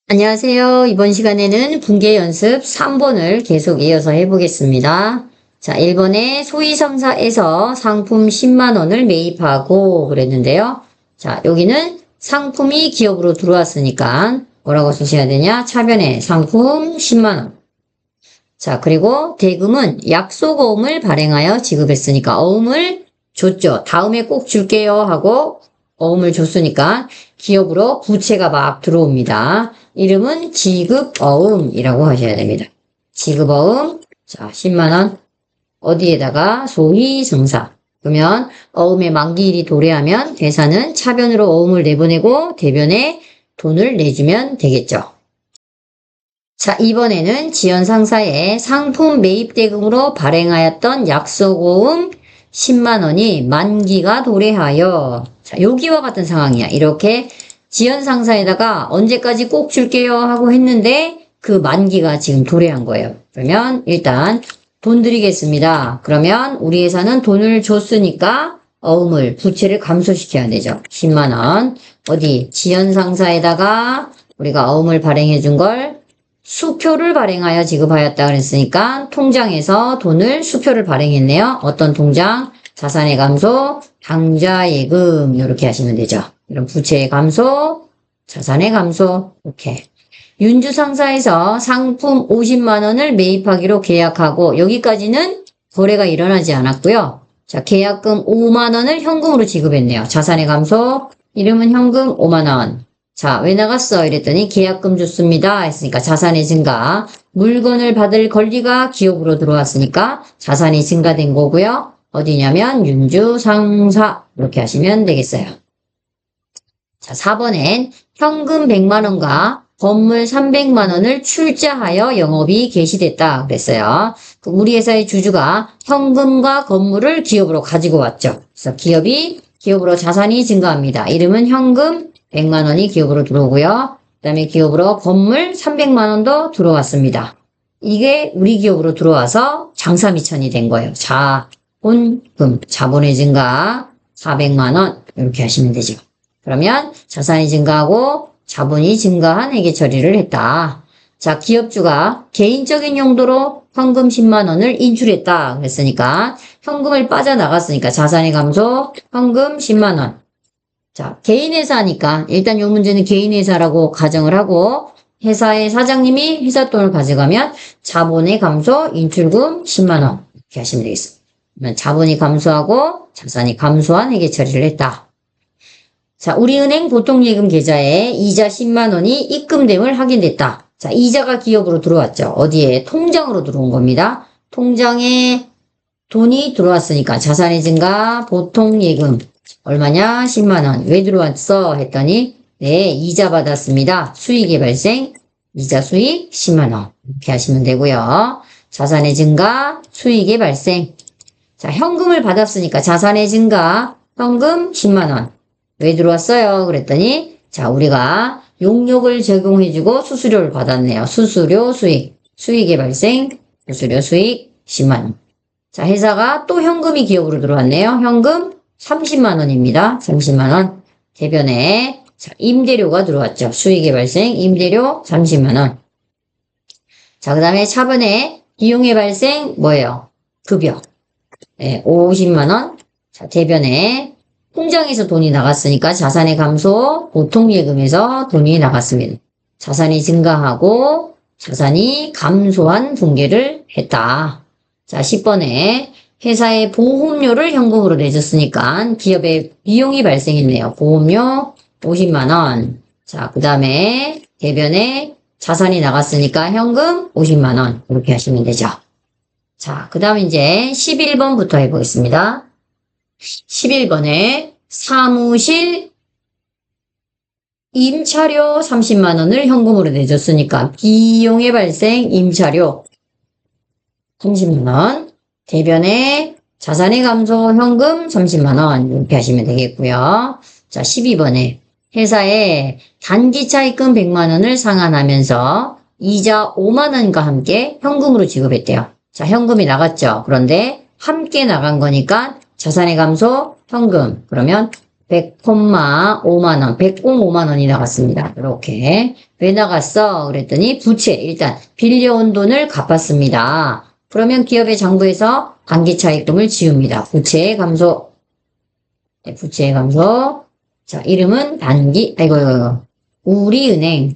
안녕하세요. 이번 시간에는 분계 연습 3번을 계속 이어서 해보겠습니다. 자, 1번에 소위성사에서 상품 10만 원을 매입하고 그랬는데요. 자, 여기는 상품이 기업으로 들어왔으니까 뭐라고 쓰셔야 되냐? 차변에 상품 10만 원. 자, 그리고 대금은 약속어음을 발행하여 지급했으니까 어음을 줬죠. 다음에 꼭 줄게요 하고 어음을 줬으니까 기업으로 부채가 막 들어옵니다. 이름은 지급어음이라고 하셔야 됩니다. 지급어음, 자, 10만원. 어디에다가 소위성사. 그러면 어음의 만기일이 도래하면 회사는 차변으로 어음을 내보내고 대변에 돈을 내주면 되겠죠. 자, 이번에는 지연상사의 상품 매입대금으로 발행하였던 약속어음 10만원이 만기가 도래하여, 자, 여기와 같은 상황이야. 이렇게 지연상사에다가 언제까지 꼭 줄게요 하고 했는데 그 만기가 지금 도래한 거예요. 그러면 일단 돈 드리겠습니다. 그러면 우리 회사는 돈을 줬으니까 어음을, 부채를 감소시켜야 되죠. 10만원. 어디? 지연상사에다가 우리가 어음을 발행해 준 걸 수표를 발행하여 지급하였다 그랬으니까 통장에서 돈을 수표를 발행했네요. 어떤 통장? 자산의 감소, 당좌예금 이렇게 하시면 되죠. 이런 부채의 감소, 자산의 감소 이렇게. 윤주상사에서 상품 50만 원을 매입하기로 계약하고 여기까지는 거래가 일어나지 않았고요. 자, 계약금 5만 원을 현금으로 지급했네요. 자산의 감소, 이름은 현금 5만 원. 자, 왜 나갔어? 이랬더니 계약금 줬습니다. 했으니까 자산의 증가. 물건을 받을 권리가 기업으로 들어왔으니까 자산이 증가된 거고요. 어디냐면 윤주상사 이렇게 하시면 되겠어요. 자, 4번엔 현금 100만 원과 건물 300만 원을 출자하여 영업이 개시됐다 그랬어요. 우리 회사의 주주가 현금과 건물을 기업으로 가지고 왔죠. 그래서 기업으로 자산이 증가합니다. 이름은 현금 100만 원이 기업으로 들어오고요. 그 다음에 기업으로 건물 300만 원도 들어왔습니다. 이게 우리 기업으로 들어와서 장사미천이 된 거예요. 자본금, 자본의 증가 400만 원 이렇게 하시면 되죠. 그러면 자산이 증가하고 자본이 증가한 회계 처리를 했다. 자, 기업주가 개인적인 용도로 현금 10만 원을 인출했다 그랬으니까 현금을 빠져나갔으니까 자산의 감소, 현금 10만 원. 자, 개인회사니까 일단 이 문제는 개인회사라고 가정을 하고 회사의 사장님이 회사 돈을 가져가면 자본의 감소, 인출금 10만 원 이렇게 하시면 되겠습니다. 그러면 자본이 감소하고 자산이 감소한 회계 처리를 했다. 자, 우리은행 보통예금 계좌에 이자 10만 원이 입금됨을 확인됐다. 자, 이자가 기업으로 들어왔죠. 어디에? 통장으로 들어온 겁니다. 통장에 돈이 들어왔으니까 자산의 증가, 보통예금 얼마냐? 10만 원. 왜 들어왔어? 했더니 네, 이자 받았습니다. 수익의 발생, 이자 수익 10만 원. 이렇게 하시면 되고요. 자산의 증가, 수익의 발생. 자, 현금을 받았으니까 자산의 증가, 현금 10만 원. 왜 들어왔어요? 그랬더니 자, 우리가 용역을 제공해주고 수수료를 받았네요. 수수료 수익, 수익의 발생, 수수료 수익 10만 원. 자, 회사가 또 현금이 기업으로 들어왔네요. 현금 30만 원입니다. 30만 원. 대변에 자, 임대료가 들어왔죠. 수익의 발생, 임대료 30만 원. 자, 그 다음에 차번에 비용의 발생 뭐예요? 급여. 네, 50만 원. 자, 대변에 통장에서 돈이 나갔으니까 자산의 감소, 보통예금에서 돈이 나갔습니다. 자산이 증가하고 자산이 감소한 분계를 했다. 자, 10번에 회사의 보험료를 현금으로 내줬으니까 기업에 비용이 발생했네요. 보험료 50만 원. 자, 그 다음에 대변에 자산이 나갔으니까 현금 50만 원. 이렇게 하시면 되죠. 자, 그 다음에 이제 11번부터 해보겠습니다. 11번에 사무실 임차료 30만 원을 현금으로 내줬으니까 비용의 발생 임차료 30만 원. 대변에 자산의 감소 현금 30만 원 이렇게 하시면 되겠고요. 자, 12번에 회사에 단기 차입금 100만 원을 상환하면서 이자 5만 원과 함께 현금으로 지급했대요. 자, 현금이 나갔죠. 그런데 함께 나간 거니까 자산의 감소 현금 그러면 100,5만 원, 105만 원이 나갔습니다. 이렇게. 왜 나갔어? 그랬더니 부채, 일단 빌려온 돈을 갚았습니다. 그러면 기업의 장부에서 단기차입금을 지웁니다. 부채 감소. 네, 부채 감소. 자, 이름은 우리은행.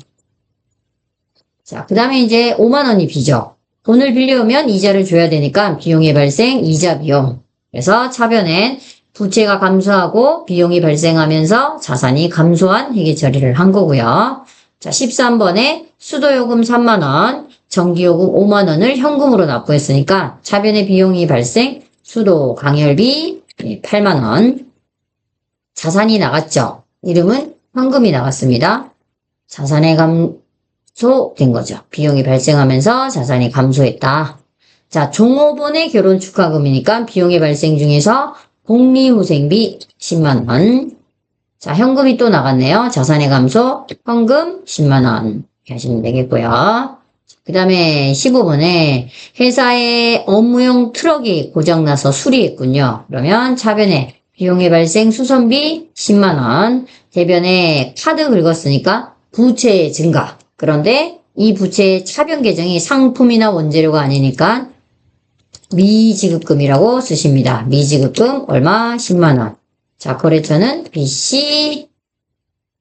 자, 그 다음에 이제 5만 원이 비죠. 돈을 빌려오면 이자를 줘야 되니까 비용의 발생, 이자 비용. 그래서 차변엔 부채가 감소하고 비용이 발생하면서 자산이 감소한 회계 처리를 한 거고요. 자, 13번에 수도요금 3만 원, 전기요금 5만 원을 현금으로 납부했으니까 차변의 비용이 발생, 수도 강열비 8만 원. 자산이 나갔죠. 이름은 현금이 나갔습니다. 자산의 감소된 거죠. 비용이 발생하면서 자산이 감소했다. 자, 종업원의 결혼 축하금이니까 비용의 발생 중에서 복리후생비 10만 원. 자, 현금이 또 나갔네요. 자산의 감소, 현금 10만 원. 이렇게 하시면 되겠고요. 그 다음에 15번에 회사에 업무용 트럭이 고장나서 수리했군요. 그러면 차변에 비용의 발생 수선비 10만 원. 대변에 카드 긁었으니까 부채의 증가. 그런데 이 부채의 차변 계정이 상품이나 원재료가 아니니까 미지급금이라고 쓰십니다. 미지급금 얼마? 10만 원. 자, 거래처는 BC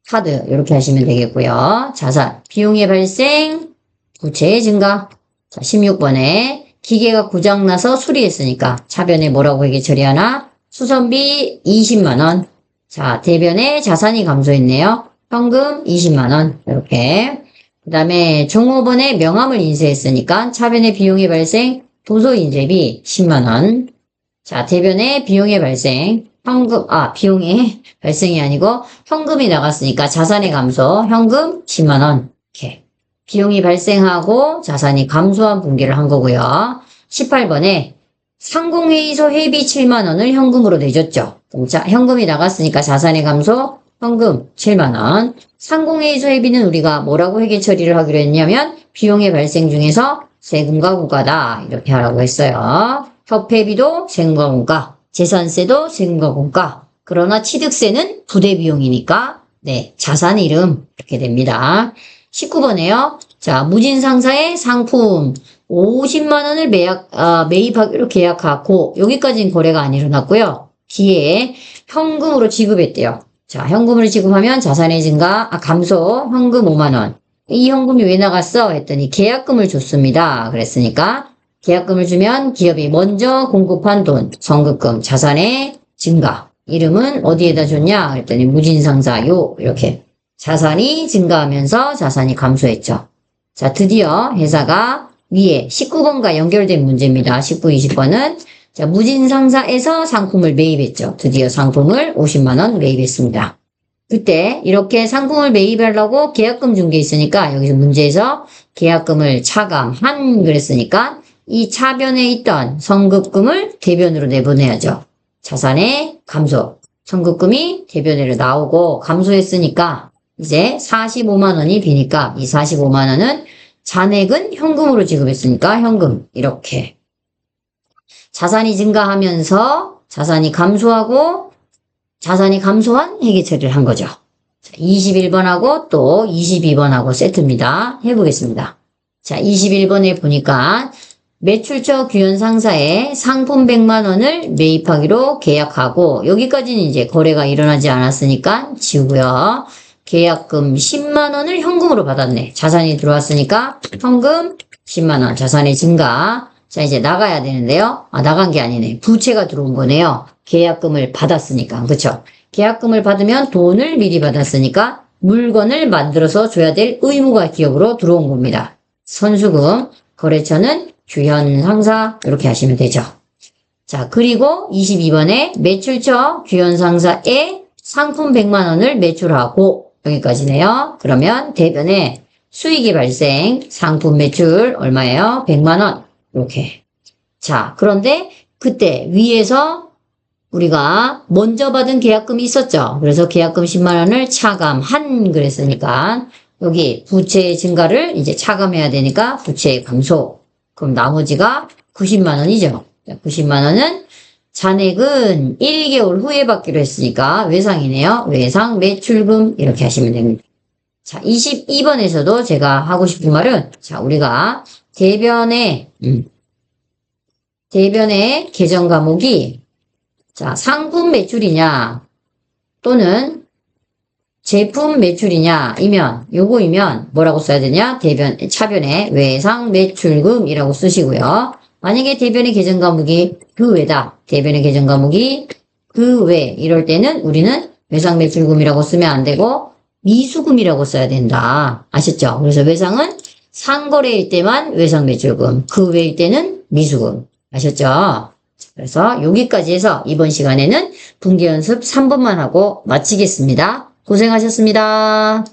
카드 이렇게 하시면 되겠고요. 자산, 비용의 발생, 부채의 증가. 자, 16번에 기계가 고장나서 수리했으니까 차변에 뭐라고 회계 처리하나? 수선비 20만 원. 자, 대변에 자산이 감소했네요. 현금 20만 원. 이렇게. 그 다음에 종업원의 명함을 인쇄했으니까 차변에 비용의 발생, 도서인쇄비 10만 원. 자, 대변에 비용의 발생, 비용의 발생이 아니고 현금이 나갔으니까 자산의 감소, 현금 10만 원. 이렇게. 비용이 발생하고 자산이 감소한 분기를 한 거고요. 18번에 상공회의소 회비 7만 원을 현금으로 내줬죠. 자, 현금이 나갔으니까 자산의 감소, 현금 7만 원. 상공회의소 회비는 우리가 뭐라고 회계 처리를 하기로 했냐면 비용의 발생 중에서 세금과 공과다 이렇게 하라고 했어요. 협회비도 세금과 공과, 재산세도 세금과 공과. 그러나 취득세는 부대비용이니까 자산 이름 이렇게 됩니다. 19번에요. 자, 무진상사의 상품 50만 원을 매입하기로 계약하고 여기까지는 거래가 안 일어났고요. 뒤에 현금으로 지급했대요. 자, 현금으로 지급하면 자산의 증가, 감소, 현금 5만 원. 이 현금이 왜 나갔어? 했더니 계약금을 줬습니다. 그랬으니까 계약금을 주면 기업이 먼저 공급한 돈, 선급금, 자산의 증가. 이름은 어디에다 줬냐? 그랬더니 무진상사요. 이렇게 자산이 증가하면서 자산이 감소했죠. 자, 드디어 회사가 위에 19번과 연결된 문제입니다. 19, 20번은 자, 무진상사에서 상품을 매입했죠. 드디어 상품을 50만 원 매입했습니다. 그때 이렇게 상품을 매입하려고 계약금 준 게 있으니까 여기서 문제에서 계약금을 차감한 그랬으니까 이 차변에 있던 선급금을 대변으로 내보내야죠. 자산의 감소. 선급금이 대변으로 나오고 감소했으니까 이제 45만 원이 비니까 이 45만 원은 잔액은 현금으로 지급했으니까 현금 이렇게. 자산이 증가하면서 자산이 감소하고 자산이 감소한 회계 처리를 한 거죠. 21번하고 또 22번하고 세트입니다. 해보겠습니다. 자, 21번에 보니까 매출처 규현 상사에 상품 100만 원을 매입하기로 계약하고 여기까지는 이제 거래가 일어나지 않았으니까 지우고요. 계약금 10만 원을 현금으로 받았네. 자산이 들어왔으니까 현금 10만 원 자산의 증가. 자, 이제 나가야 되는데요. 나간 게 아니네. 부채가 들어온 거네요. 계약금을 받았으니까. 그쵸? 계약금을 받으면 돈을 미리 받았으니까 물건을 만들어서 줘야 될 의무가 기업으로 들어온 겁니다. 선수금, 거래처는 규현 상사 이렇게 하시면 되죠. 자, 그리고 22번에 매출처 규현 상사에 상품 100만 원을 매출하고 여기까지네요. 그러면 대변에 수익이 발생, 상품 매출 얼마예요? 100만 원. 이렇게. 자, 그런데 그때 위에서 우리가 먼저 받은 계약금이 있었죠. 그래서 계약금 10만 원을 차감한 그랬으니까 여기 부채의 증가를 이제 차감해야 되니까 부채의 감소. 그럼 나머지가 90만 원이죠. 90만 원은 잔액은 1개월 후에 받기로 했으니까 외상이네요. 외상 매출금 이렇게 하시면 됩니다. 자, 22번에서도 제가 하고 싶은 말은 자, 우리가 대변의 계정 과목이 자, 상품 매출이냐 또는 제품 매출이냐 요거이면 뭐라고 써야 되냐? 차변에 외상 매출금이라고 쓰시고요. 만약에 대변의 계정 과목이 그 외다. 대변의 계정 과목이 그 외. 이럴 때는 우리는 외상 매출금이라고 쓰면 안 되고 미수금이라고 써야 된다. 아셨죠? 그래서 외상은 상거래일 때만 외상 매출금, 그 외일 때는 미수금. 아셨죠? 그래서 여기까지 해서 이번 시간에는 분계 연습 3번만 하고 마치겠습니다. 고생하셨습니다.